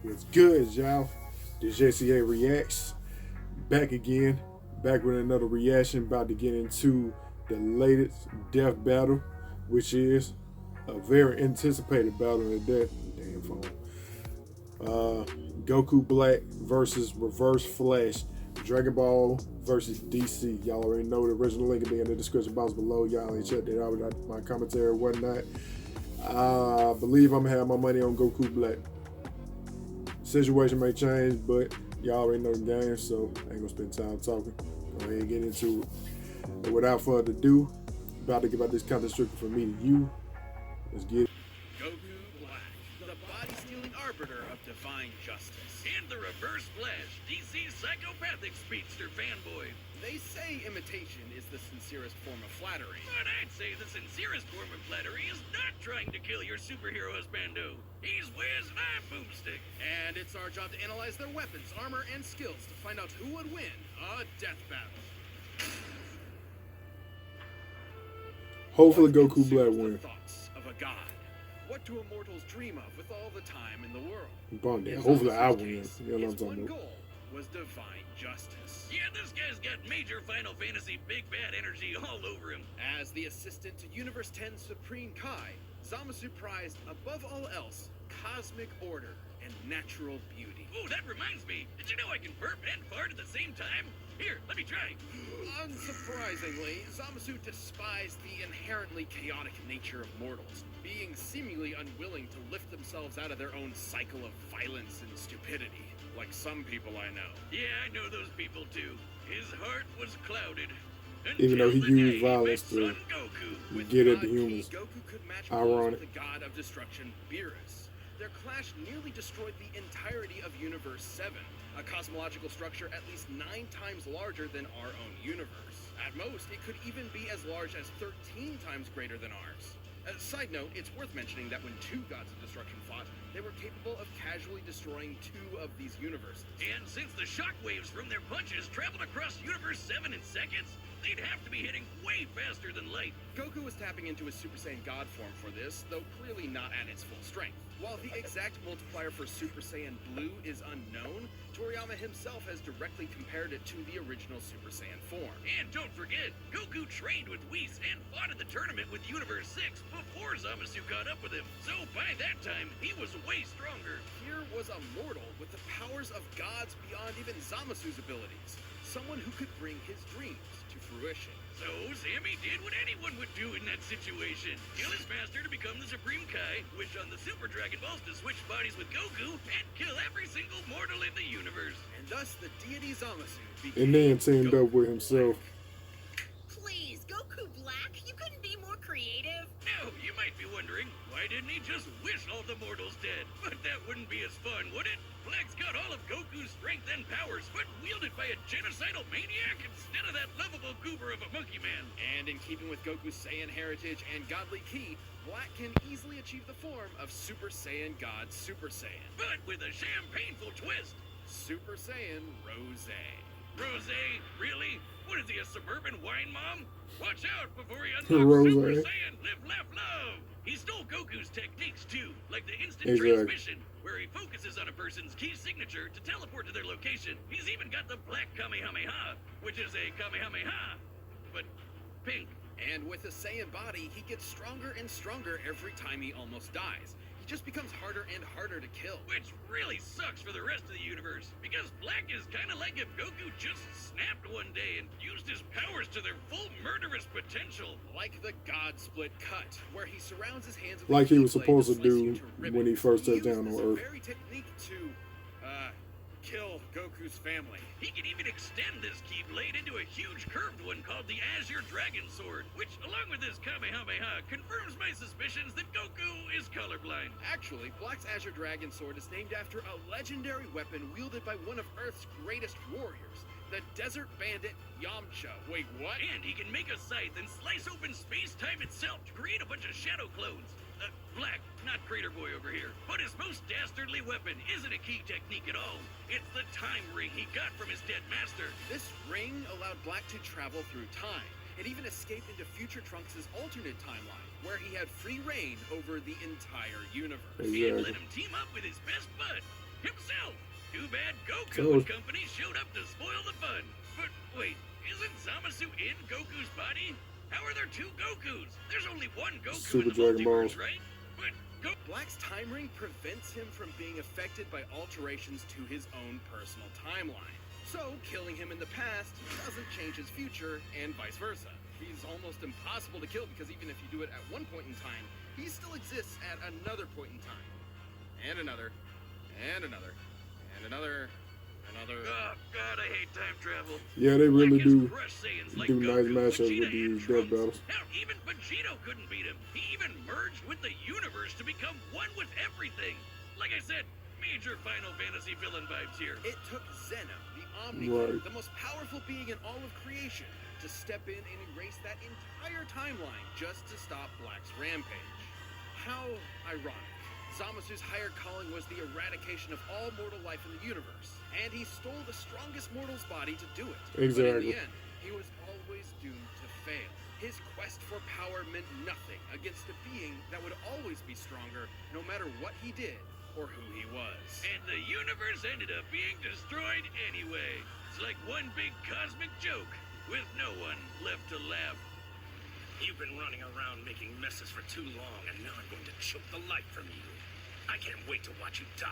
What's good, y'all? This J.C.A. reacts back again, back with another reaction. About to get into the latest death battle, which is a very anticipated battle in that damn phone. Uh, Goku Black versus Reverse Flash, Dragon Ball versus DC. Y'all already know the original link will be in the description box below. Y'all ain't checked it out with my commentary or whatnot. I believe I'm gonna have my money on Goku Black. Situation may change, but y'all already know the game, so I ain't gonna spend time talking. Go ahead and get into it. And without further ado, about to give out this counter stricken from me to you. Let's get it. Goku Black, the body-stealing arbiter of divine justice. And the Reverse Flash, DC's psychopathic speedster fanboy. They say imitation is the sincerest form of flattery. But I'd say the sincerest form of flattery is not trying to kill your superhero husbando. He's Wiz and I'm Boomstick. And it's our job to analyze their weapons, armor, and skills to find out who would win a death battle. Hopefully, What Goku Black consumes the wins. thoughts of a god? What do immortals dream of with all the time in the world? Bonding. In Hopefully, I Zamasu's win. case, You know what I'm his talking one about. goal was divine justice. Yeah, this guy's got major Final Fantasy big bad energy all over him. As the assistant to Universe 10's Supreme Kai, Zamasu prized, above all else, cosmic order and natural beauty. Oh, that reminds me. Did you know I can burp and fart at the same time? Here, let me try. Unsurprisingly, Zamasu despised the inherently chaotic nature of mortals, being seemingly unwilling to lift themselves out of their own cycle of violence and stupidity, like some people I know. Yeah, I know those people too. His heart was clouded. Even though he until the used day violence met to Son Goku. With get at God the humans. Ki, Goku could match Ironic. blows with the god of destruction, Beerus. Their clash nearly destroyed the entirety of Universe 7, a cosmological structure at least 9 times larger than our own universe. At most, it could even be as large as 13 times greater than ours. As a side note, it's worth mentioning that when 2 gods of destruction fought, they were capable of casually destroying 2 of these universes. And since the shockwaves from their punches traveled across Universe 7 in seconds, they'd have to be hitting way faster than light. Goku was tapping into his Super Saiyan God form for this, though clearly not at its full strength. While the exact multiplier for Super Saiyan Blue is unknown, Toriyama himself has directly compared it to the original Super Saiyan form. And don't forget, Goku trained with Whis and fought in the tournament with Universe 6 before Zamasu caught up with him. So by that time, he was way stronger. Here was a mortal with the powers of gods beyond even Zamasu's abilities. Someone who could bring his dreams to fruition. So Sammy did what anyone would do in that situation. Kill his master to become the Supreme Kai, wish on the Super Dragon Balls to switch bodies with Goku, and kill every single mortal in the universe. And thus the deity Zamasu became And then teamed Goku up with himself. Please, Goku Black, you couldn't be more creative. Now, you might be wondering, why didn't he just wish all the mortals dead? But that wouldn't be as fun, would it? Black's got all of Goku's strength and powers, but wielded by a genocidal maniac instead of that lovable goober of a monkey man. And in keeping with Goku's Saiyan heritage and godly ki, Black can easily achieve the form of Super Saiyan God Super Saiyan. But with a champagneful twist. Super Saiyan Rose. Rosé? Really? What is he, a suburban wine mom? Watch out before he Rosé. unlocks Super Saiyan Live, Laugh, Love! He stole Goku's techniques too, like the instant Exactly. transmission, where he focuses on a person's key signature to teleport to their location. He's even got the Black Kamehameha, which is a Kamehameha, but pink. And with a Saiyan body, he gets stronger and stronger every time he almost dies. He just becomes harder and harder to kill. Which really sucks for the rest of the universe, because Black is kinda like if Goku just snapped one day and used his powers to their full murderous potential. Like the God Split Cut, where he surrounds his hands with Like a he was keyblade supposed to slice you do to when he ribbons. first touched He down used on this Earth. very technique to, kill Goku's family. He can even extend this Keyblade into a huge curved one called the Azure Dragon Sword, which, along with his Kamehameha, confirms my suspicions that Goku is colorblind. Actually, Black's Azure Dragon Sword is named after a legendary weapon wielded by one of Earth's greatest warriors, the Desert Bandit Yamcha. Wait, what? And he can make a scythe and slice open space-time itself to create a bunch of shadow clones. Black, not Crater Boy over here. But his most dastardly weapon isn't a key technique at all. It's the time ring he got from his dead master. This ring allowed Black to travel through time. It even escaped into Future Trunks' alternate timeline, where he had free reign over the entire universe. And Exactly. let him team up with his best bud, Goku and company showed up to spoil the fun. But wait, isn't Zamasu in Goku's body? How are there two Gokus? There's only one Goku Super in the Dragon multiverse, Balls. right? But Black's time ring prevents him from being affected by alterations to his own personal timeline. So, killing him in the past doesn't change his future, and vice versa. He's almost impossible to kill because even if you do it at one point in time, he still exists at another point in time. And another, and another, and another. oh god, I hate time travel. Yeah, they really Black has do crushed Saiyans like do nice Goku, matchups Vegeta, with these and death Trunks. battles. Hell, even Vegito couldn't beat him. He even merged with the universe to become one with everything. Like I said, major Final Fantasy villain vibes here. It took Zeno, the Omni-Man, Right. the most powerful being in all of creation, to step in and erase that entire timeline just to stop Black's rampage. How ironic. Zamasu's higher calling was the eradication of all mortal life in the universe, and he stole the strongest mortal's body to do it. But in Exactly. the end, he was always doomed to fail. His quest for power meant nothing against a being that would always be stronger no matter what he did or who he was. And the universe ended up being destroyed anyway. It's like one big cosmic joke, with no one left to laugh. You've been running around making messes for too long, and now I'm going to choke the life from you. I can't wait to watch you die.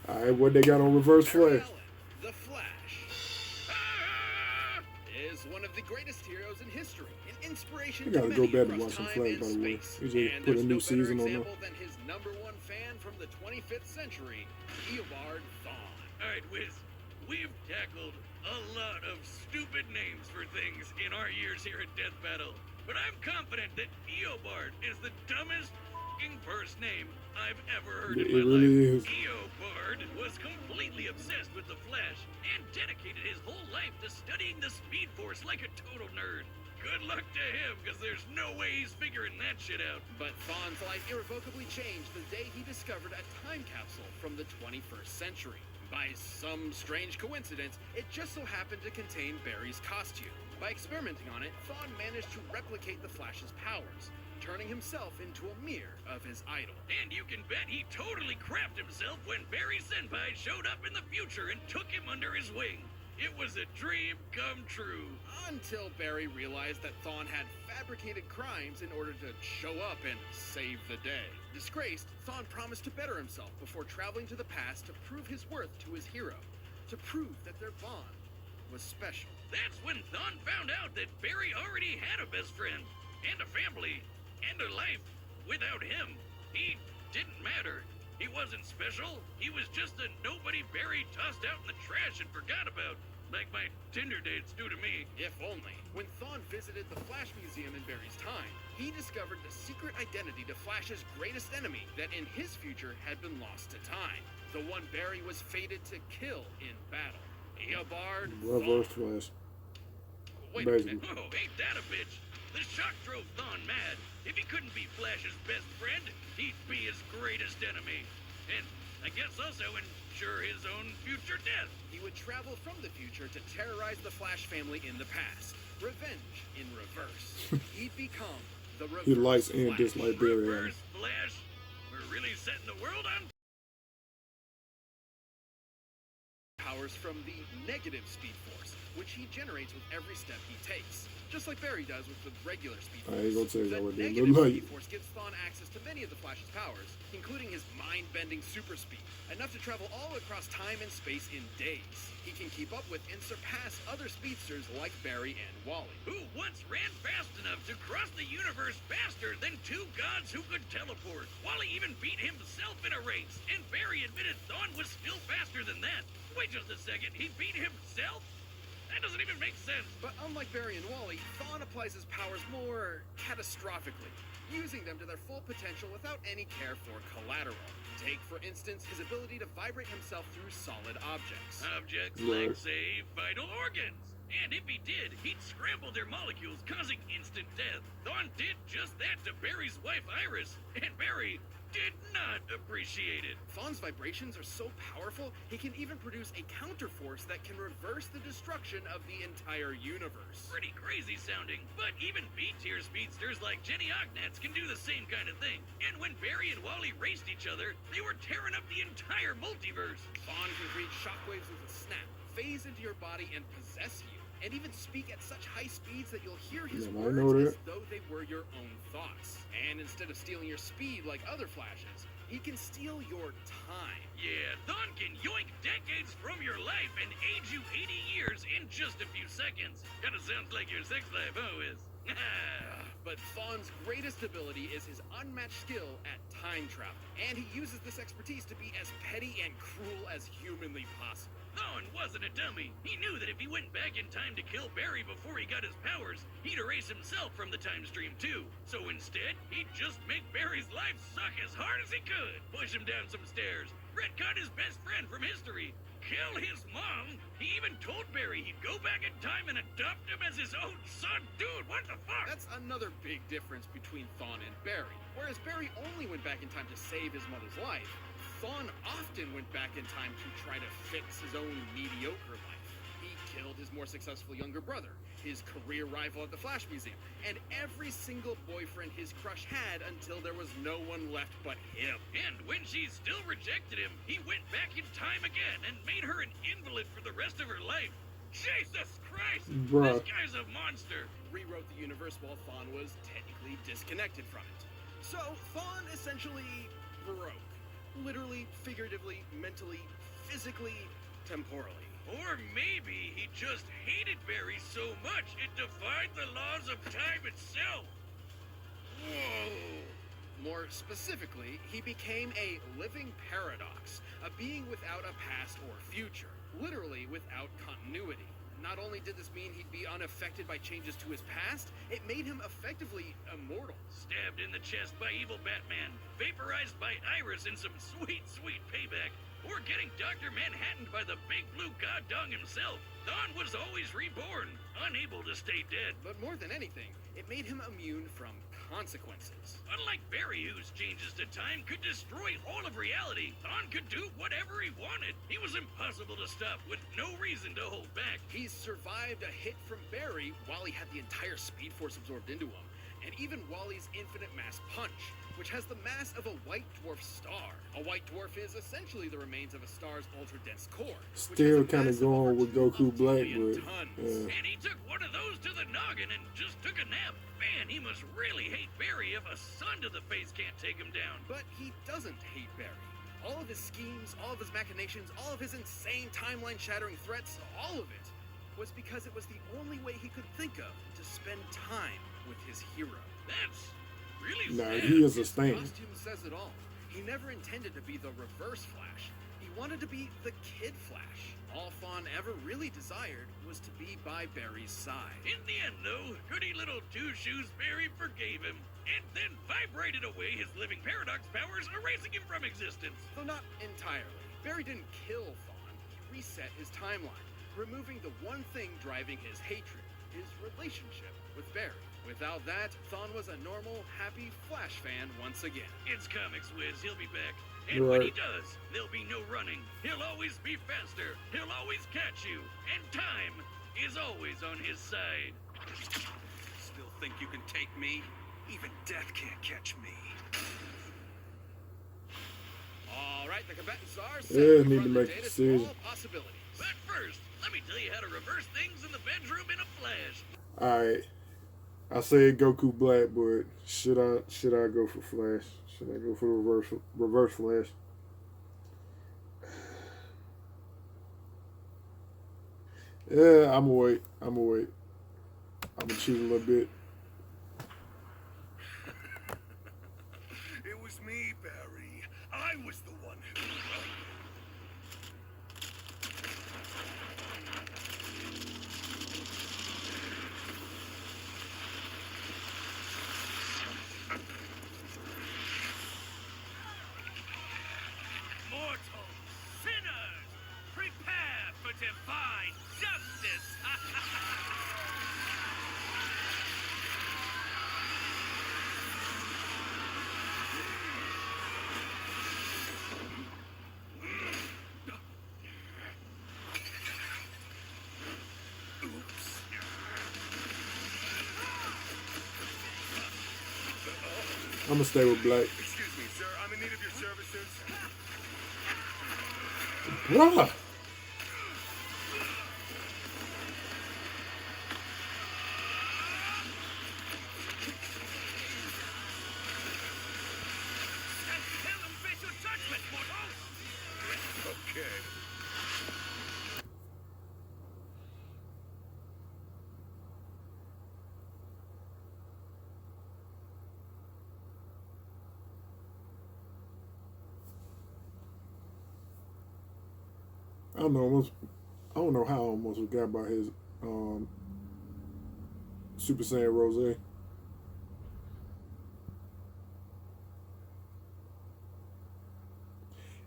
Alright, what they got on Reverse Barry Flash? Allen, the Flash, Ah! is one of the greatest heroes in history, an inspiration You to gotta many go back and across watch some time Flash, and by the way. space. They just And put a there's new no better season on there. example than his #1 fan from the 25th century, Eobard Thawne. Alright, Wiz, we've tackled a lot of stupid names for things in our years here at Death Battle, but I'm confident that Eobard is the dumbest f***ing first name I've ever heard It in my really life. is. Eobard was completely obsessed with the Flash and dedicated his whole life to studying the Speed Force like a total nerd. Good luck to him, because there's no way he's figuring that shit out. But Thawne's life irrevocably changed the day he discovered a time capsule from the 21st century. By some strange coincidence, it just so happened to contain Barry's costume. By experimenting on it, Thawne managed to replicate the Flash's powers, turning himself into a mirror of his idol. And you can bet he totally crapped himself when Barry Senpai showed up in the future and took him under his wing. It was a dream come true. Until Barry realized that Thawne had fabricated crimes in order to show up and save the day. Disgraced, Thawne promised to better himself before traveling to the past to prove his worth to his hero, to prove that their bond was special. That's when Thawne found out that Barry already had a best friend, and a family, and a life. Without him, he didn't matter. He wasn't special. He was just a nobody Barry tossed out in the trash and forgot about. Like my Tinder dates do to me. If only. When Thawne visited the Flash Museum in Barry's time, he discovered the secret identity to Flash's greatest enemy that in his future had been lost to time. The one Barry was fated to kill in battle. Eobard Reverse Thawne. Flash. Wait a Basically. minute. Oh, ain't that a bitch? The shock drove Thawne mad. If he couldn't be Flash's best friend, he'd be his greatest enemy. And I guess also ensure his own future death. He would travel from the future to terrorize the Flash family in the past. Revenge in reverse. He'd become the Reverse He likes and Flash. dislikes Barry Allen. Reverse Flash? We're really setting the world on Powers from the negative Speed Force, which he generates with every step he takes. Just like Barry does with the regular Speed Force. I ain't gonna tell you the what they negative look like. Speed Force gives Thawne access to many of the Flash's powers, including his mind-bending super speed, enough to travel all across time and space in days. He can keep up with and surpass other speedsters like Barry and Wally. who once ran fast enough to cross the universe faster than two gods who could teleport. Wally even beat himself in a race, and Barry admitted Thawne was still faster than that. Wait just a second, he beat himself? That doesn't even make sense. But unlike Barry and Wally, Thawne applies his powers more catastrophically, using them to their full potential without any care for collateral. Take, for instance, his ability to vibrate himself through solid objects. Objects Right. like, say, vital organs. And if he did, he'd scramble their molecules, causing instant death. Thawne did just that to Barry's wife, Iris. And Barry did not appreciate it. Thawne's vibrations are so powerful, he can even produce a counterforce that can reverse the destruction of the entire universe. Pretty crazy sounding, but even B-tier speedsters like Jenny Ognats can do the same kind of thing. And when Barry and Wally raced each other, they were tearing up the entire multiverse. Thawne can create shockwaves with a snap, phase into your body and possess you, and even speak at such high speeds that you'll hear his Yeah, I know words that. as though they were your own thoughts. And instead of stealing your speed like other Flashes, he can steal your time. Yeah, Thawne can yoink decades from your life and age you 80 years in just a few seconds. Kinda sounds like your sex life, huh, Wiz? But Thawne's greatest ability is his unmatched skill at time travel, and he uses this expertise to be as petty and cruel as humanly possible. Thawne wasn't a dummy. He knew that if he went back in time to kill Barry before he got his powers, he'd erase himself from the time stream too. So instead, he'd just make Barry's life suck as hard as he could, push him down some stairs, retcon his best friend from history, kill his mom. He even told Barry he'd go back in time and adopt him as his own son. Dude, what the fuck? That's another big difference between Thawne and Barry. Whereas Barry only went back in time to save his mother's life, Thawne often went back in time to try to fix his own mediocre life. He killed his more successful younger brother, his career rival at the Flash Museum, and every single boyfriend his crush had until there was no one left but him. And when she still rejected him, he went back in time again and made her an invalid for the rest of her life. Jesus Christ! Bruh. This guy's a monster. Rewrote the universe while Thawne was technically disconnected from it. So Thawne essentially broke. Literally, figuratively, mentally, physically, temporally. Or maybe he just hated Barry so much it defied the laws of time itself. Whoa. More specifically, he became a living paradox, a being without a past or future, literally without continuity. Not only did this mean he'd be unaffected by changes to his past, it made him effectively immortal. Stabbed in the chest by evil Batman, vaporized by Iris in some sweet, sweet payback, or getting Dr. Manhattan by the big blue god dong himself. Thawne was always reborn, unable to stay dead. But more than anything, it made him immune from consequences. Unlike Barry, whose changes to time could destroy all of reality, Thawne could do whatever he wanted. He was impossible to stop, with no reason to hold back. He survived a hit from Barry while he had the entire Speed Force absorbed into him, and even Wally's infinite mass punch, which has the mass of a white dwarf star. A white dwarf is essentially the remains of a star's ultra-dense core. Still kind of going with Goku Black, but And he took one of those to the noggin and just took a nap. Man, he must really hate Barry if a sun to the face can't take him down. But he doesn't hate Barry. All of his schemes, all of his machinations, all of his insane timeline-shattering threats, all of it was because it was the only way he could think of to spend time with his hero. That's really nah, sad. he is a His stain. costume says it all. He never intended to be the Reverse Flash. He wanted to be the Kid Flash. All Thawne ever really desired was to be by Barry's side. In the end, though, goody little two-shoes Barry forgave him, and then vibrated away his living paradox powers, erasing him from existence. Though not entirely. Barry didn't kill Thawne. He reset his timeline, removing the one thing driving his hatred, his relationship with Barry. Without that, Thawne was a normal, happy Flash fan once again. It's comics, Wiz. He'll be back. And when he Right. does, there'll be no running. He'll always be faster. He'll always catch you. And time is always on his side. Still think you can take me? Even death can't catch me. All right, the combatants are set Yeah, to need run to the make a data decision. through all possibilities. But first, let me tell you how to reverse things in the bedroom in a flash. Alright. I said Goku Black, but should I go for Flash? Should I go for the reverse Flash? Yeah, I'm gonna wait. I'm gonna cheat a little bit. It was me, Barry. I was the one who... Mortal sinners, prepare for divine justice! I'm gonna stay with Black. Excuse me, sir. I'm in need of your services. Bruh. Tell them face your judgment, mortal! Okay. I don't know how I almost forgot about his Super Saiyan Rose.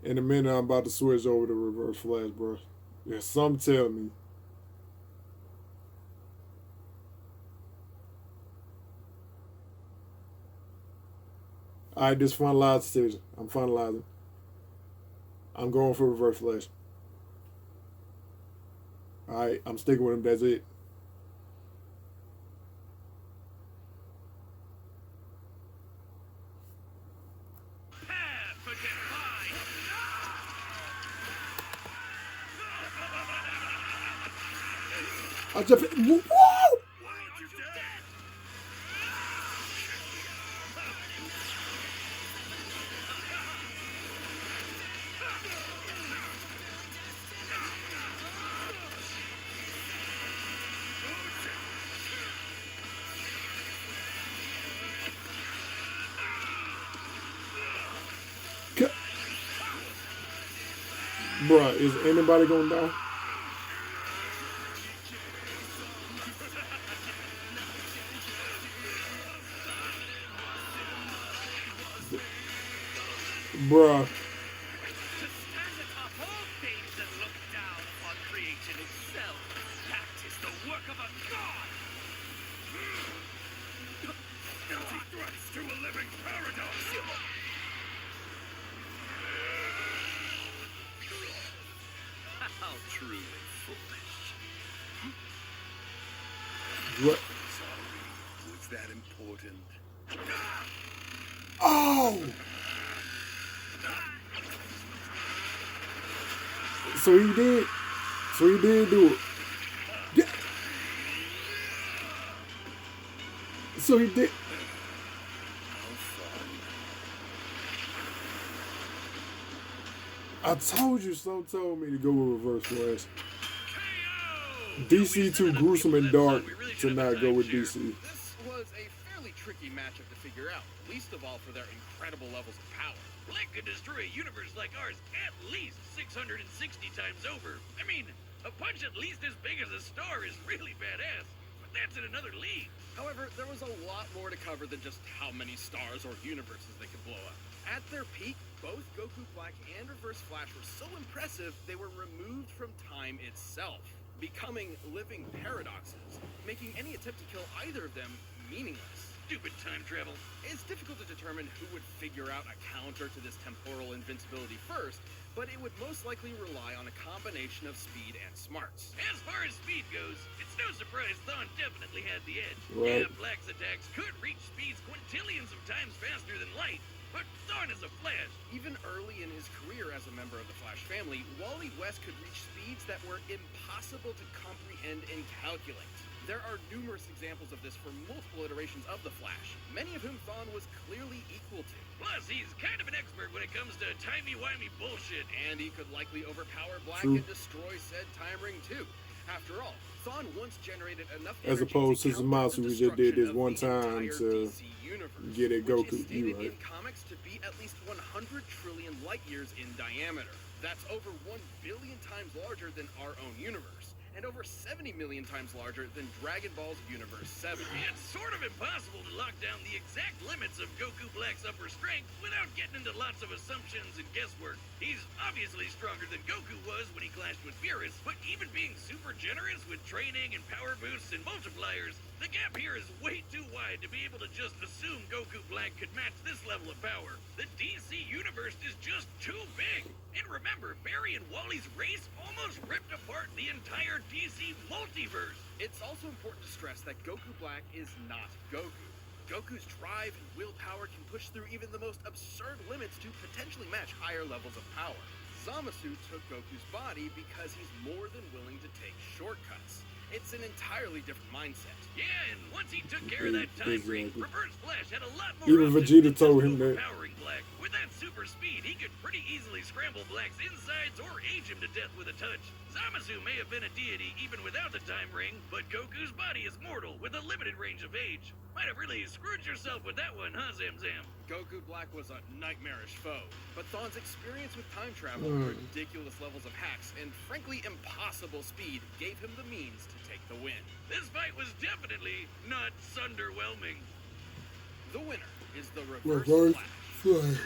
In a minute, I'm about to switch over to Reverse Flash, bro. Yeah, some tell me. All right, this finalized decision. I'm finalizing. I'm going for Reverse Flash. All right, I'm sticking with him. That's it. I just woo! Bruh, is anybody gonna die? Bruh. To stand atop all things and look down upon creation itself, that is the work of a god! Empty threats to a living paradox. How truly foolish. What? Sorry. Was that important? Oh! So he did. So he did do it. Yeah. So he did. I told you, some told me to go with Reverse Flash. DC too gruesome and dark to not go with DC. This was a fairly tricky matchup to figure out, least of all for their incredible levels of power. Black could destroy a universe like ours at least 660 times over. I mean, a punch at least as big as a star is really badass. But that's in another league. However, there was a lot more to cover than just how many stars or universes they could blow up. At their peak, both Goku Black and Reverse Flash were so impressive, they were removed from time itself, becoming living paradoxes, making any attempt to kill either of them meaningless. Stupid time travel. It's difficult to determine who would figure out a counter to this temporal invincibility first, but it would most likely rely on a combination of speed and smarts. As far as speed goes, it's no surprise Thawne definitely had the edge. Right. Yeah, Black's attacks could reach speeds quintillions of times faster than light, but Thawne is a Flash. Even early in his career as a member of the Flash family, Wally West could reach speeds that were impossible to comprehend and calculate. There are numerous examples of this for multiple iterations of the Flash, many of whom Thawne was clearly equal to. Plus, he's kind of an expert when it comes to timey-wimey bullshit. And he could likely overpower Black True. and destroy said time ring too. After all, Thawne once generated enough As energy opposed to counter Zamasu, the who just did this destruction of one the time entire to DC universe, get at which Goku. is stated You right. in comics to be at least 100 trillion light years in diameter. That's over 1 billion times larger than our own universe, and over 70 million times larger than Dragon Ball's Universe 7. It's sort of impossible to lock down the exact limits of Goku Black's upper strength without getting into lots of assumptions and guesswork. He's obviously stronger than Goku was when he clashed with Beerus, but even being super generous with training and power boosts and multipliers, the gap here is way too wide to be able to just assume Goku Black could match this level of power. The DC universe is just too big. And remember, Barry and Wally's race almost ripped apart the entire DC multiverse. It's also important to stress that Goku Black is not Goku. Goku's drive and willpower can put push through even the most absurd limits to potentially match higher levels of power. Zamasu took Goku's body because he's more than willing to take shortcuts. It's an entirely different mindset. Yeah, and once he took care of that time ring, Reverse Flash had a lot more Even options Vegeta than just told him that. overpowering Black. With that super speed, he could pretty easily scramble Black's insides or age him to death with a touch. Zamasu may have been a deity even without the time ring, but Goku's body is mortal with a limited range of age. Might have really screwed yourself with that one, huh, Zam Zam? Goku Black was a nightmarish foe, but Thon's experience with time travel, ridiculous levels of hacks, and frankly impossible speed gave him the means to take the win. This fight was definitely not sunderwhelming. The winner is the Reverse Flash.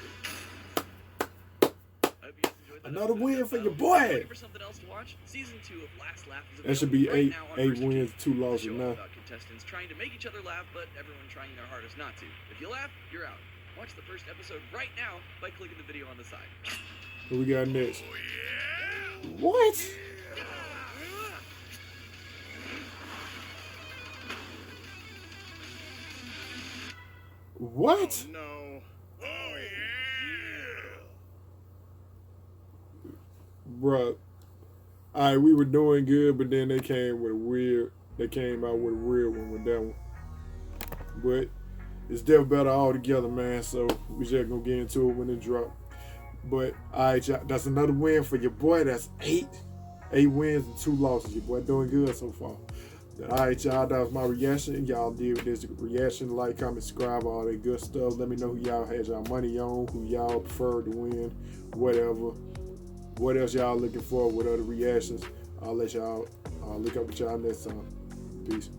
Another win for your boy. For something else to watch, season 2 of Last Laugh is That should be available eight right now on wins, Rooster 2 Teeth. losses A show now. about contestants trying to make each other laugh, but everyone trying their hardest not to. If you laugh, you're out. Watch the first episode right now by clicking the video on the side. What we got next? Oh, yeah? What? What? Oh, no. Oh, yeah! Bruh. Alright, we were doing good, but then they came out with a weird one with that one. But it's definitely better all together, man. So we just gonna get into it when it drop. But alright, y'all, that's another win for your boy. That's 8 wins and 2 losses. Your boy doing good so far. Alright, y'all, that was my reaction. Y'all did with this reaction. Like, comment, subscribe, all that good stuff. Let me know who y'all had y'all money on, who y'all preferred to win, whatever. What else y'all looking for? What other reactions? I'll let y'all look up with y'all next time. Peace.